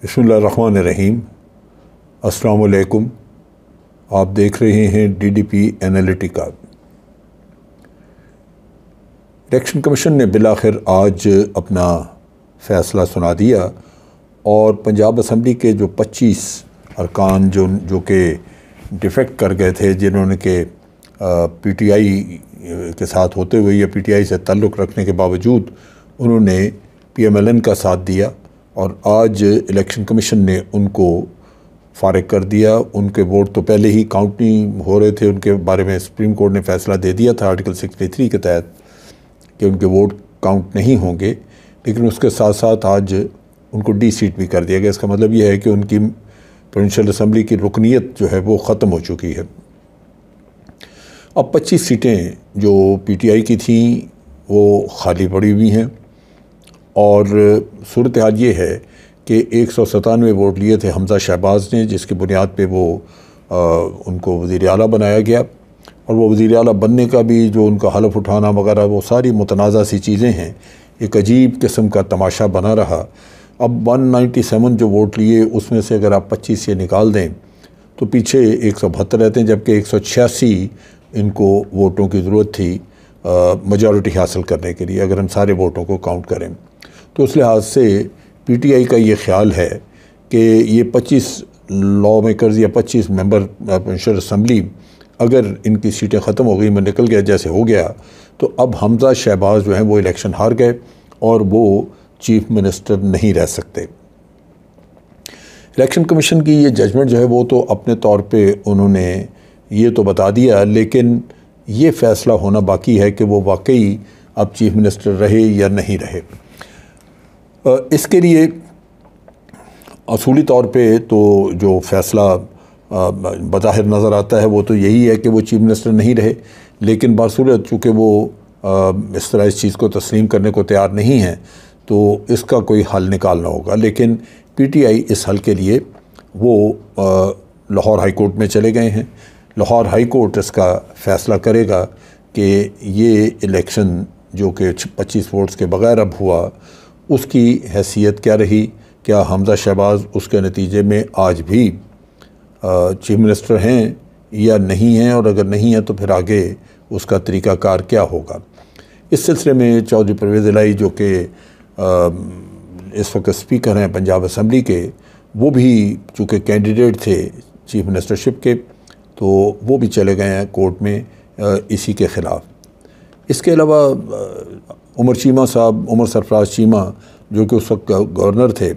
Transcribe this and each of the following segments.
بسم اللہ الرحمن الرحیم۔ السلام علیکم۔ آپ دیکھ رہے ہیں DDP انالیٹیکا۔ الیکشن کمیشن نے بالآخر آج اپنا فیصلہ سنا دیا اور پنجاب اسمبلی کے جو 25 ارکان جو کہ ڈیفیکٹ کر گئے تھے، جنہوں نے کہ PTI کے ساتھ ہوتے ہوئے یا PTI سے تعلق رکھنے کے باوجود انہوں نے PMLN کا ساتھ دیا، اور آج الیکشن کمیشن نے ان کو فارغ کر دیا۔ ان کے ووٹ تو پہلے ہی کاؤنٹ نہیں ہو رہے تھے، ان کے بارے میں سپریم کورٹ نے فیصلہ دے دیا تھا آرٹیکل 63 کے تحت کہ ان کے ووٹ کاؤنٹ نہیں ہوں گے، لیکن اس کے ساتھ ساتھ آج ان کو ڈی سیٹ بھی کر دیا گیا۔ اس کا مطلب یہ ہے کہ ان کی پروونشل اسمبلی کی رکنیت جو ہے وہ ختم ہو چکی ہے۔ اب 25 سیٹیں جو PTI کی تھیں وہ خالی پڑی ہوئی ہیں، اور صورتحال یہ ہے کہ 197 ووٹ لیے تھے حمزہ شہباز نے، جس کی بنیاد پہ وہ ان کو وزیر اعلیٰ بنایا گیا، اور وہ وزیر اعلیٰ بننے کا بھی جو ان کا حلف اٹھانا وغیرہ وہ ساری متنازع سی چیزیں ہیں، ایک عجیب قسم کا تماشا بنا رہا۔ اب 197 جو ووٹ لیے اس میں سے اگر آپ 25 سے نکال دیں تو پیچھے 172 رہتے ہیں، جبکہ 186 ان کو ووٹوں کی ضرورت تھی میجورٹی حاصل کرنے کے لیے، اگر ہم سارے ووٹوں کو کاؤنٹ کریں۔ تو اس لحاظ سے PTI کا یہ خیال ہے کہ یہ 25 لاء میکرز یا 25 ممبر پروونشل اسمبلی اگر ان کی سیٹیں ختم ہو گئی، میں نکل گیا جیسے ہو گیا، تو اب حمزہ شہباز جو ہیں وہ الیکشن ہار گئے اور وہ چیف منسٹر نہیں رہ سکتے۔ الیکشن کمیشن کی یہ ججمنٹ جو ہے وہ تو اپنے طور پہ انہوں نے یہ تو بتا دیا، لیکن یہ فیصلہ ہونا باقی ہے کہ وہ واقعی اب چیف منسٹر رہے یا نہیں رہے۔ اس کے لیے اصولی طور پہ تو جو فیصلہ بظاہر نظر آتا ہے وہ تو یہی ہے کہ وہ چیف منسٹر نہیں رہے، لیکن باصورت چونکہ وہ اس طرح اس چیز کو تسلیم کرنے کو تیار نہیں ہیں تو اس کا کوئی حل نکالنا ہوگا۔ لیکن PTI اس حل کے لیے وہ لاہور ہائی کورٹ میں چلے گئے ہیں۔ لاہور ہائی کورٹ اس کا فیصلہ کرے گا کہ یہ الیکشن جو کہ 25 ووٹس کے بغیر اب ہوا، اس کی حیثیت کیا رہی، کیا حمزہ شہباز اس کے نتیجے میں آج بھی چیف منسٹر ہیں یا نہیں ہیں، اور اگر نہیں ہیں تو پھر آگے اس کا طریقہ کار کیا ہوگا۔ اس سلسلے میں چودھری پرویز الہی جو کہ اس وقت اسپیکر ہیں پنجاب اسمبلی کے، وہ بھی چونکہ کینڈیڈیٹ تھے چیف منسٹرشپ کے، تو وہ بھی چلے گئے ہیں کورٹ میں اسی کے خلاف۔ اس کے علاوہ عمر سرفراز چیمہ جو کہ اس وقت گورنر تھے،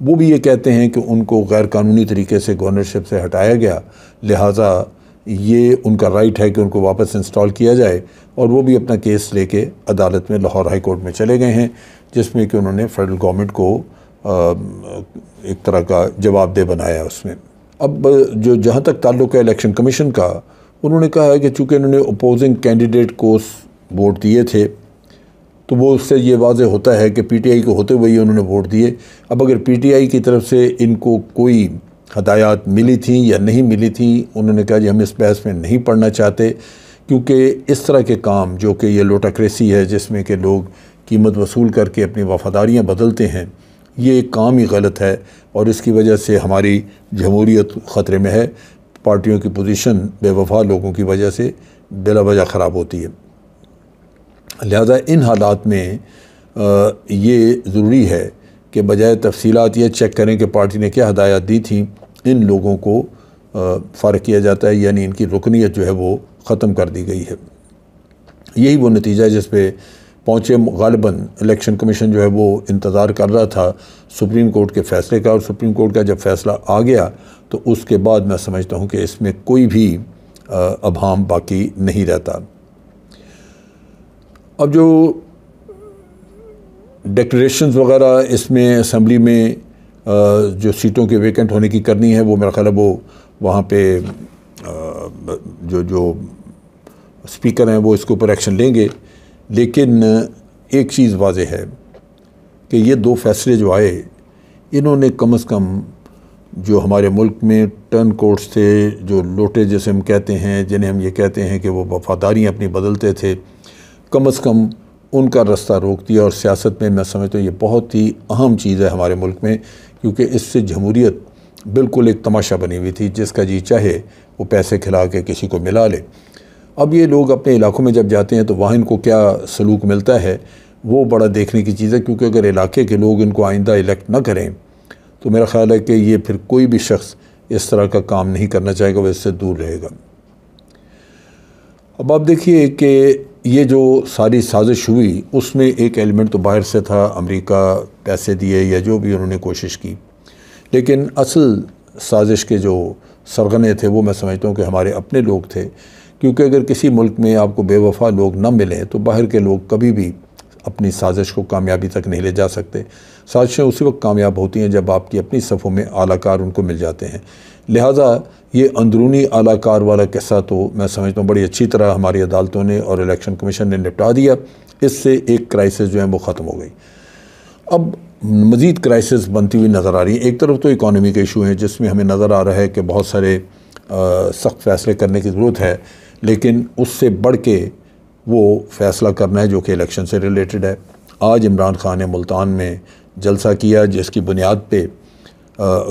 وہ بھی یہ کہتے ہیں کہ ان کو غیر قانونی طریقے سے گورنرشپ سے ہٹایا گیا، لہٰذا یہ ان کا رائٹ ہے کہ ان کو واپس انسٹال کیا جائے، اور وہ بھی اپنا کیس لے کے عدالت میں لاہور ہائی کورٹ میں چلے گئے ہیں، جس میں کہ انہوں نے فیڈرل گورنمنٹ کو ایک طرح کا جواب دہ بنایا اس میں۔ اب جہاں تک تعلق ہے الیکشن کمیشن کا، انہوں نے کہا ہے کہ چونکہ انہوں نے اپوزنگ کینڈیڈیٹ کو ووٹ دیے تھے تو وہ اس سے یہ واضح ہوتا ہے کہ PTI کو ہوتے ہوئے ہی انہوں نے ووٹ دیے۔ اب اگر PTI کی طرف سے ان کو کوئی ہدایات ملی تھیں یا نہیں ملی تھیں، انہوں نے کہا جی ہم اس بحث میں نہیں پڑھنا چاہتے، کیونکہ اس طرح کے کام جو کہ یہ لوٹاکریسی ہے، جس میں کہ لوگ قیمت وصول کر کے اپنی وفاداریاں بدلتے ہیں، یہ ایک کام ہی غلط ہے، اور اس کی وجہ سے ہماری جمہوریت خطرے میں ہے۔ پارٹیوں کی پوزیشن بے وفا لوگوں کی وجہ سے بلا وجہ خراب ہوتی ہے۔ لہذا ان حالات میں یہ ضروری ہے کہ بجائے تفصیلات یہ چیک کریں کہ پارٹی نے کیا ہدایات دی تھیں، ان لوگوں کو فارغ کیا جاتا ہے، یعنی ان کی رکنیت جو ہے وہ ختم کر دی گئی ہے۔ یہی وہ نتیجہ ہے جس پہ پہنچے۔ غالباً الیکشن کمیشن جو ہے وہ انتظار کر رہا تھا سپریم کورٹ کے فیصلے کا، اور سپریم کورٹ کا جب فیصلہ آ گیا تو اس کے بعد میں سمجھتا ہوں کہ اس میں کوئی بھی ابہام باقی نہیں رہتا۔ اب جو ڈیکلریشنز وغیرہ اس میں اسمبلی میں جو سیٹوں کے ویکنٹ ہونے کی کرنی ہے، وہ میرا خیال ہے وہ وہاں پہ جو اسپیکر ہیں وہ اس کے اوپر ایکشن لیں گے، لیکن ایک چیز واضح ہے کہ یہ دو فیصلے جو آئے، انہوں نے کم از کم جو ہمارے ملک میں ٹرن کوٹس تھے، جو لوٹے جیسے ہم کہتے ہیں، جنہیں ہم یہ کہتے ہیں کہ وہ وفاداریاں اپنی بدلتے تھے، کم از کم ان کا رستہ روک دیا۔ اور سیاست میں سمجھتا ہوں یہ بہت ہی اہم چیز ہے ہمارے ملک میں، کیونکہ اس سے جمہوریت بالکل ایک تماشا بنی ہوئی تھی، جس کا جی چاہے وہ پیسے کھلا کے کسی کو ملا لے۔ اب یہ لوگ اپنے علاقوں میں جب جاتے ہیں تو وہاں ان کو کیا سلوک ملتا ہے وہ بڑا دیکھنے کی چیز ہے، کیونکہ اگر علاقے کے لوگ ان کو آئندہ الیکٹ نہ کریں تو میرا خیال ہے کہ یہ پھر کوئی بھی شخص اس طرح کا کام نہیں کرنا چاہے گا، وہ اس سے دور رہے گا۔ اب آپ دیکھیے کہ یہ جو ساری سازش ہوئی اس میں ایک ایلیمنٹ تو باہر سے تھا، امریکہ پیسے دیے یا جو بھی انہوں نے کوشش کی، لیکن اصل سازش کے جو سرغنے تھے وہ میں سمجھتا ہوں کہ ہمارے اپنے لوگ تھے، کیونکہ اگر کسی ملک میں آپ کو بے وفا لوگ نہ ملیں تو باہر کے لوگ کبھی بھی اپنی سازش کو کامیابی تک نہیں لے جا سکتے۔ سازشیں اسی وقت کامیاب ہوتی ہیں جب آپ کی اپنی صفوں میں اعلیٰ کار ان کو مل جاتے ہیں۔ لہٰذا یہ اندرونی اعلیٰ کار والا قصہ تو میں سمجھتا ہوں بڑی اچھی طرح ہماری عدالتوں نے اور الیکشن کمیشن نے نپٹا دیا، اس سے ایک کرائسس جو ہے وہ ختم ہو گئی۔ اب مزید کرائسس بنتی ہوئی نظر آ رہی ہیں۔ ایک طرف تو اکانومی کے ایشو ہیں جس میں ہمیں نظر آ رہا ہے کہ بہت سارے سخت فیصلے کرنے کی ضرورت ہے، لیکن اس سے بڑھ کے وہ فیصلہ کرنا ہے جو کہ الیکشن سے ریلیٹڈ ہے۔ آج عمران خان نے ملتان میں جلسہ کیا جس کی بنیاد پہ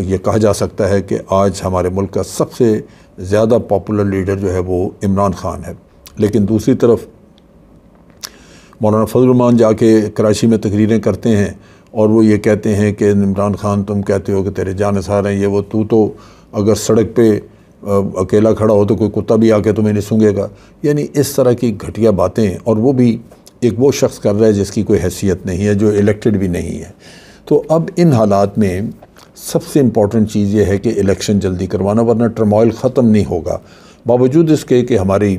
یہ کہا جا سکتا ہے کہ آج ہمارے ملک کا سب سے زیادہ پاپولر لیڈر جو ہے وہ عمران خان ہے، لیکن دوسری طرف مولانا فضل الرحمان جا کے کراچی میں تقریریں کرتے ہیں اور وہ یہ کہتے ہیں کہ عمران خان تم کہتے ہو کہ تیرے جانثار ہیں یہ وہ، تو اگر سڑک پہ اکیلا کھڑا ہو تو کوئی کتا بھی آ کے تمہیں نہیں سونگے گا۔ یعنی اس طرح کی گھٹیا باتیں، اور وہ بھی ایک وہ شخص کر رہا ہے جس کی کوئی حیثیت نہیں ہے، جو الیکٹڈ بھی نہیں ہے۔ تو اب ان حالات میں سب سے امپورٹنٹ چیز یہ ہے کہ الیکشن جلدی کروانا، ورنہ ٹرموائل ختم نہیں ہوگا۔ باوجود اس کے کہ ہماری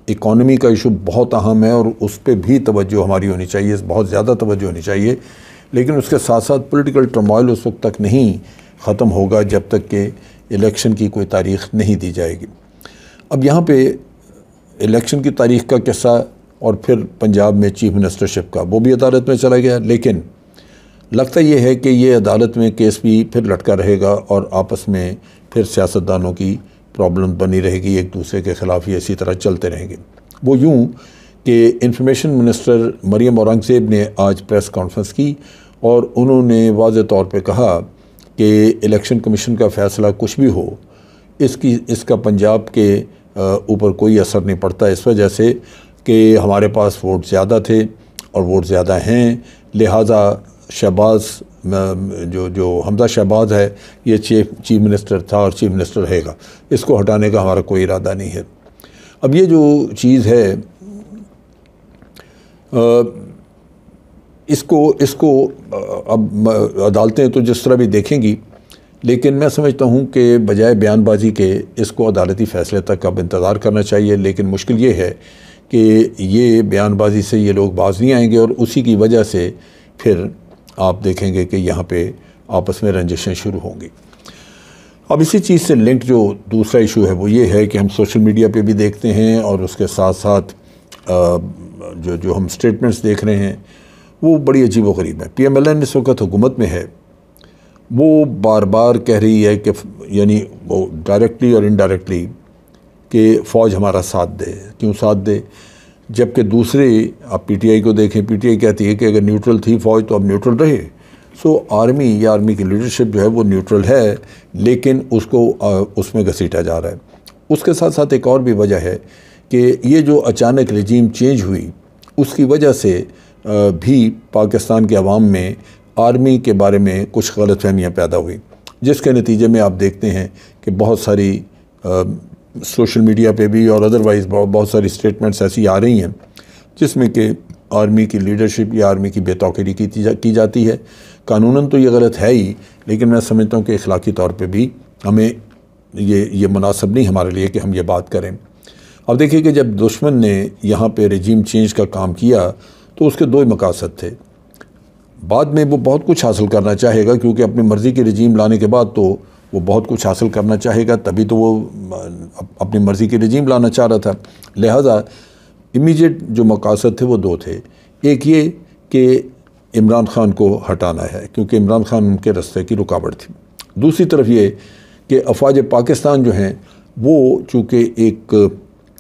اکانومی کا ایشو بہت اہم ہے اور اس پہ بھی توجہ ہماری ہونی چاہیے، بہت زیادہ توجہ ہونی چاہیے، لیکن اس کے ساتھ ساتھ پولیٹیکل ٹرموائل اس وقت تک نہیں ختم ہوگا جب تک کہ الیکشن کی کوئی تاریخ نہیں دی جائے گی۔ اب یہاں پہ الیکشن کی تاریخ کا قصہ اور پھر پنجاب میں چیف منسٹرشپ کا وہ بھی عدالت میں چلا گیا، لیکن لگتا یہ ہے کہ یہ عدالت میں کیس بھی پھر لٹکا رہے گا اور آپس میں پھر سیاستدانوں کی پرابلم بنی رہے گی، ایک دوسرے کے خلاف ہی اسی طرح چلتے رہیں گے۔ وہ یوں کہ انفارمیشن منسٹر مریم اورنگزیب نے آج پریس کانفرنس کی اور انہوں نے واضح طور پہ کہا کہ الیکشن کمیشن کا فیصلہ کچھ بھی ہو، اس کا پنجاب کے اوپر کوئی اثر نہیں پڑتا، اس وجہ سے کہ ہمارے پاس ووٹ زیادہ تھے اور ووٹ زیادہ ہیں، لہٰذا شہباز جو حمزہ شہباز ہے یہ چیف منسٹر تھا اور چیف منسٹر رہے گا، اس کو ہٹانے کا ہمارا کوئی ارادہ نہیں ہے۔ اب یہ جو چیز ہے اس کو اب عدالتیں تو جس طرح بھی دیکھیں گی، لیکن میں سمجھتا ہوں کہ بجائے بیان بازی کے اس کو عدالتی فیصلے تک اب انتظار کرنا چاہیے، لیکن مشکل یہ ہے کہ یہ بیان بازی سے یہ لوگ باز نہیں آئیں گے اور اسی کی وجہ سے پھر آپ دیکھیں گے کہ یہاں پہ آپس میں رنجشیں شروع ہوں گی۔ اب اسی چیز سے لنک جو دوسرا ایشو ہے وہ یہ ہے کہ ہم سوشل میڈیا پہ بھی دیکھتے ہیں اور اس کے ساتھ ساتھ جو ہم سٹیٹمنٹس دیکھ رہے ہیں وہ بڑی عجیب و غریب ہے۔ پی ایم ایل این اس وقت حکومت میں ہے، وہ بار بار کہہ رہی ہے کہ یعنی وہ ڈائریکٹلی اور انڈائریکٹلی کہ فوج ہمارا ساتھ دے، کیوں ساتھ دے، جبکہ دوسرے آپ پی ٹی آئی کو دیکھیں، پی ٹی آئی کہتی ہے کہ اگر نیوٹرل تھی فوج تو اب نیوٹرل رہے۔ سو آرمی یا آرمی کی لیڈرشپ جو ہے وہ نیوٹرل ہے، لیکن اس میں گھسیٹا جا رہا ہے۔ اس کے ساتھ ساتھ ایک اور بھی وجہ ہے کہ یہ جو اچانک رجیم چینج ہوئی اس کی وجہ سے بھی پاکستان کے عوام میں آرمی کے بارے میں کچھ غلط فہمیاں پیدا ہوئی، جس کے نتیجے میں آپ دیکھتے ہیں کہ بہت ساری سوشل میڈیا پہ بھی اور ادروائز بہت ساری سٹیٹمنٹس ایسی آ رہی ہیں جس میں کہ آرمی کی لیڈرشپ یا آرمی کی بے توقیری کی جاتی ہے۔ قانوناً تو یہ غلط ہے ہی، لیکن میں سمجھتا ہوں کہ اخلاقی طور پہ بھی ہمیں یہ مناسب نہیں ہمارے لیے کہ ہم یہ بات کریں۔ اب دیکھیے کہ جب دشمن نے یہاں پہ رجیم چینج کا کام کیا تو اس کے دو ہی مقاصد تھے۔ بعد میں وہ بہت کچھ حاصل کرنا چاہے گا، کیونکہ اپنی مرضی کے رجیم لانے کے بعد تو وہ بہت کچھ حاصل کرنا چاہے گا، تبھی تو وہ اپنی مرضی کے رجیم لانا چاہ رہا تھا۔ لہٰذا امیجیٹ جو مقاصد تھے وہ دو تھے، ایک یہ کہ عمران خان کو ہٹانا ہے کیونکہ عمران خان ان کے راستے کی رکاوٹ تھی، دوسری طرف یہ کہ افواج پاکستان جو ہیں وہ چونکہ ایک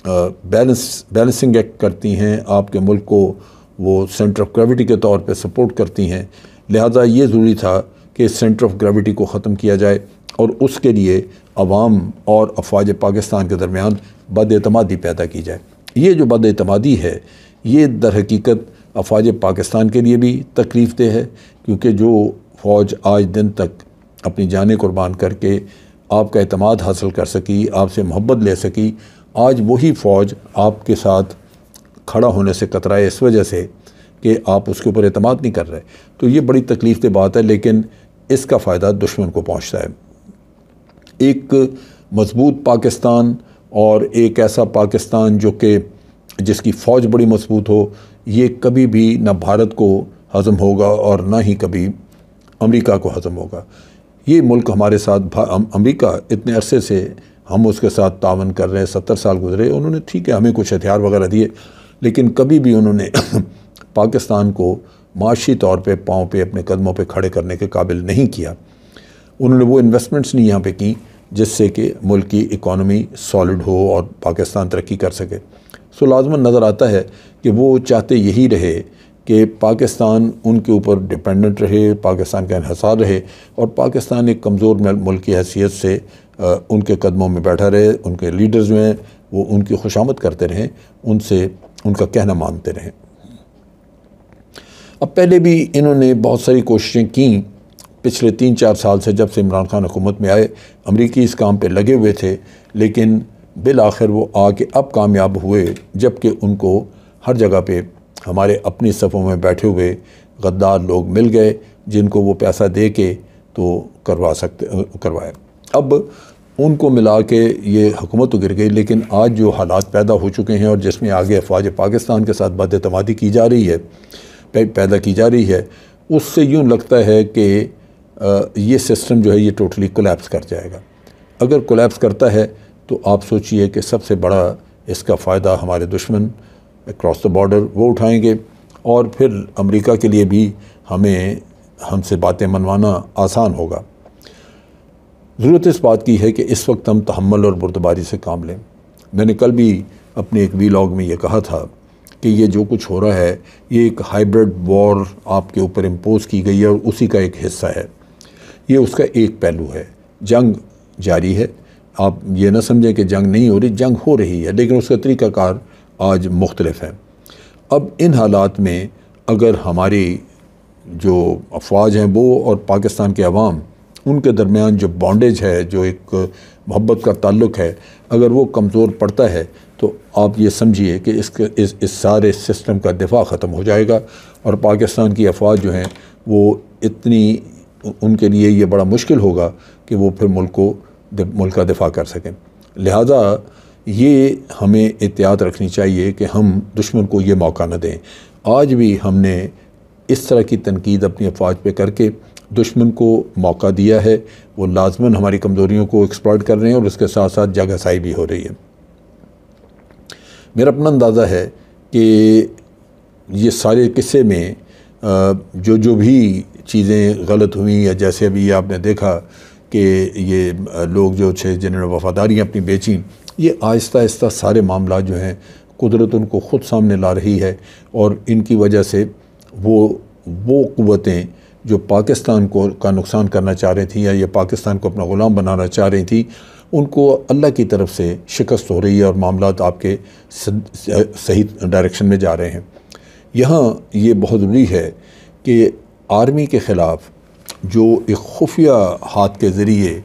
بیلنسنگ ایکٹ کرتی ہیں، آپ کے ملک کو وہ سینٹر آف گریوٹی کے طور پہ سپورٹ کرتی ہیں، لہذا یہ ضروری تھا کہ سینٹر آف گریوٹی کو ختم کیا جائے اور اس کے لیے عوام اور افواج پاکستان کے درمیان بد اعتمادی پیدا کی جائے۔ یہ جو بد اعتمادی ہے یہ در حقیقت افواج پاکستان کے لیے بھی تکلیف دہ ہے، کیونکہ جو فوج آج دن تک اپنی جانیں قربان کر کے آپ کا اعتماد حاصل کر سکی، آپ سے محبت لے سکی، آج وہی فوج آپ کے ساتھ کھڑا ہونے سے کترائے اس وجہ سے کہ آپ اس کے اوپر اعتماد نہیں کر رہے۔ تو یہ بڑی تکلیف دہ بات ہے، لیکن اس کا فائدہ دشمن کو پہنچتا ہے۔ ایک مضبوط پاکستان اور ایک ایسا پاکستان جو کہ جس کی فوج بڑی مضبوط ہو، یہ کبھی بھی نہ بھارت کو ہضم ہوگا اور نہ ہی کبھی امریکہ کو ہضم ہوگا۔ یہ ملک ہمارے ساتھ امریکہ اتنے عرصے سے ہم اس کے ساتھ تعاون کر رہے ہیں، 70 سال گزرے، انہوں نے ٹھیک ہے ہمیں کچھ ہتھیار وغیرہ دیے، لیکن کبھی بھی انہوں نے پاکستان کو معاشی طور پہ پاؤں پہ اپنے قدموں پہ کھڑے کرنے کے قابل نہیں کیا۔ انہوں نے وہ انویسٹمنٹس نہیں یہاں پہ کی جس سے کہ ملک کی اکانومی سالڈ ہو اور پاکستان ترقی کر سکے۔ سو لازماً نظر آتا ہے کہ وہ چاہتے یہی رہے کہ پاکستان ان کے اوپر ڈیپینڈنٹ رہے، پاکستان کا انحصار رہے، اور پاکستان ایک کمزور ملک کی حیثیت سے ان کے قدموں میں بیٹھا رہے، ان کے لیڈرز جو ہیں وہ ان کی خوشامد کرتے رہیں، ان سے ان کا کہنا مانتے رہیں۔ اب پہلے بھی انہوں نے بہت ساری کوششیں کیں پچھلے 3-4 سال سے، جب سے عمران خان حکومت میں آئے، امریکی اس کام پہ لگے ہوئے تھے، لیکن بالآخر وہ آ کے اب کامیاب ہوئے جب کہ ان کو ہر جگہ پہ ہمارے اپنی صفوں میں بیٹھے ہوئے غدار لوگ مل گئے جن کو وہ پیسہ دے کے تو کروائے۔ اب ان کو ملا کے یہ حکومت تو گر گئی، لیکن آج جو حالات پیدا ہو چکے ہیں اور جس میں آگے افواج پاکستان کے ساتھ بد اعتمادی کی جا رہی ہے، پیدا کی جا رہی ہے، اس سے یوں لگتا ہے کہ یہ سسٹم جو ہے یہ ٹوٹلی کولیپس کر جائے گا۔ اگر کولیپس کرتا ہے تو آپ سوچئے کہ سب سے بڑا اس کا فائدہ ہمارے دشمن اکراس دا بارڈر وہ اٹھائیں گے، اور پھر امریکہ کے لیے بھی ہم سے باتیں منوانا آسان ہوگا۔ ضرورت اس بات کی ہے کہ اس وقت ہم تحمل اور بردباری سے کام لیں۔ میں نے کل بھی اپنے ایک ویلاگ میں یہ کہا تھا کہ یہ جو کچھ ہو رہا ہے یہ ایک ہائیبرڈ وار آپ کے اوپر امپوز کی گئی ہے اور اسی کا ایک حصہ ہے، یہ اس کا ایک پہلو ہے۔ جنگ جاری ہے، آپ یہ نہ سمجھیں کہ جنگ نہیں ہو رہی، جنگ ہو رہی ہے، لیکن اس کا طریقہ کار آج مختلف ہے۔ اب ان حالات میں اگر ہماری جو افواج ہیں وہ اور پاکستان کے عوام، ان کے درمیان جو بانڈیج ہے، جو ایک محبت کا تعلق ہے، اگر وہ کمزور پڑتا ہے تو آپ یہ سمجھیے کہ اس سارے سسٹم کا دفاع ختم ہو جائے گا، اور پاکستان کی افواج جو ہیں وہ ان کے لیے یہ بڑا مشکل ہوگا کہ وہ پھر ملک کا دفاع کر سکیں۔ لہٰذا یہ ہمیں احتیاط رکھنی چاہیے کہ ہم دشمن کو یہ موقع نہ دیں۔ آج بھی ہم نے اس طرح کی تنقید اپنی افواج پہ کر کے دشمن کو موقع دیا ہے، وہ لازماً ہماری کمزوریوں کو ایکسپلائٹ کر رہے ہیں اور اس کے ساتھ ساتھ جگہ سائی بھی ہو رہی ہے۔ میرا اپنا اندازہ ہے کہ یہ سارے قصے میں جو بھی چیزیں غلط ہوئیں، یا جیسے ابھی آپ نے دیکھا کہ یہ لوگ جو تھے جنہوں نے وفاداریاں اپنی بیچیں، یہ آہستہ آہستہ سارے معاملات جو ہیں قدرت ان کو خود سامنے لا رہی ہے، اور ان کی وجہ سے وہ قوتیں جو پاکستان کا نقصان کرنا چاہ رہی تھیں یا یہ پاکستان کو اپنا غلام بنانا چاہ رہی تھیں، ان کو اللہ کی طرف سے شکست ہو رہی ہے اور معاملات آپ کے صحیح ڈائریکشن میں جا رہے ہیں۔ یہاں یہ بہت ضروری ہے کہ آرمی کے خلاف جو ایک خفیہ ہاتھ کے ذریعے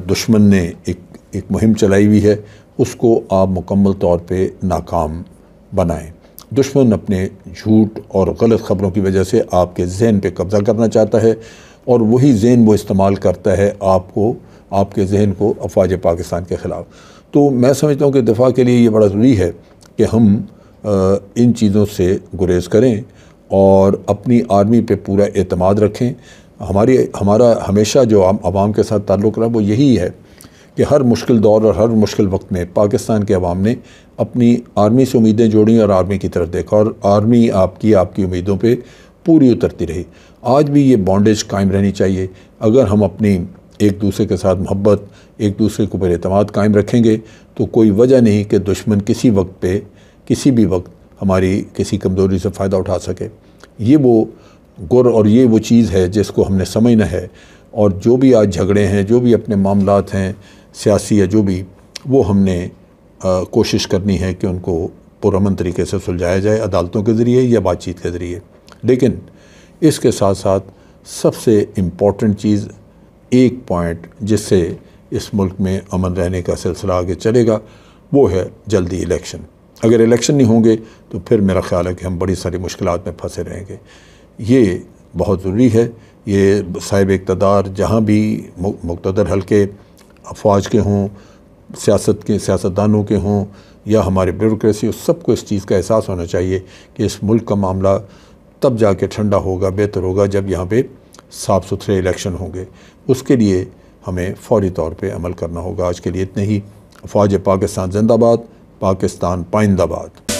دشمن نے ایک مہم چلائی ہوئی ہے، اس کو آپ مکمل طور پہ ناکام بنائیں۔ دشمن اپنے جھوٹ اور غلط خبروں کی وجہ سے آپ کے ذہن پہ قبضہ کرنا چاہتا ہے، اور وہی ذہن وہ استعمال کرتا ہے آپ کے ذہن کو افواج پاکستان کے خلاف۔ تو میں سمجھتا ہوں کہ دفاع کے لیے یہ بڑا ضروری ہے کہ ہم ان چیزوں سے گریز کریں اور اپنی آرمی پہ پورا اعتماد رکھیں۔ ہمارا ہمیشہ جو عوام کے ساتھ تعلق رہا وہ یہی ہے کہ ہر مشکل دور اور ہر مشکل وقت میں پاکستان کے عوام نے اپنی آرمی سے امیدیں جوڑیں اور آرمی کی طرف دیکھا، اور آرمی آپ کی امیدوں پہ پوری اترتی رہی۔ آج بھی یہ بانڈیج قائم رہنی چاہیے۔ اگر ہم اپنی ایک دوسرے کے ساتھ محبت، ایک دوسرے کے اوپر اعتماد قائم رکھیں گے تو کوئی وجہ نہیں کہ دشمن کسی بھی وقت ہماری کسی کمزوری سے فائدہ اٹھا سکے۔ یہ وہ گر اور یہ وہ چیز ہے جس کو ہم نے سمجھنا ہے، اور جو بھی آج جھگڑے ہیں، جو بھی اپنے معاملات ہیں سیاسی یا جو بھی، وہ ہم نے کوشش کرنی ہے کہ ان کو پرامن طریقے سے سلجھایا جائے، عدالتوں کے ذریعے یا بات چیت کے ذریعے۔ لیکن اس کے ساتھ ساتھ سب سے امپورٹنٹ چیز، ایک پوائنٹ جس سے اس ملک میں امن رہنے کا سلسلہ آگے چلے گا، وہ ہے جلدی الیکشن۔ اگر الیکشن نہیں ہوں گے تو پھر میرا خیال ہے کہ ہم بڑی ساری مشکلات میں پھنسے رہیں گے۔ یہ بہت ضروری ہے۔ یہ صاحب اقتدار جہاں بھی مقتدر حلقے افواج کے ہوں، سیاستدانوں کے ہوں یا ہمارے بیوروکریسی، اس سب کو اس چیز کا احساس ہونا چاہیے کہ اس ملک کا معاملہ تب جا کے ٹھنڈا ہوگا، بہتر ہوگا، جب یہاں پہ صاف ستھرے الیکشن ہوں گے۔ اس کے لیے ہمیں فوری طور پہ عمل کرنا ہوگا۔ آج کے لیے اتنے ہی۔ افواج پاکستان زندہ باد، پاکستان پائندہ باد۔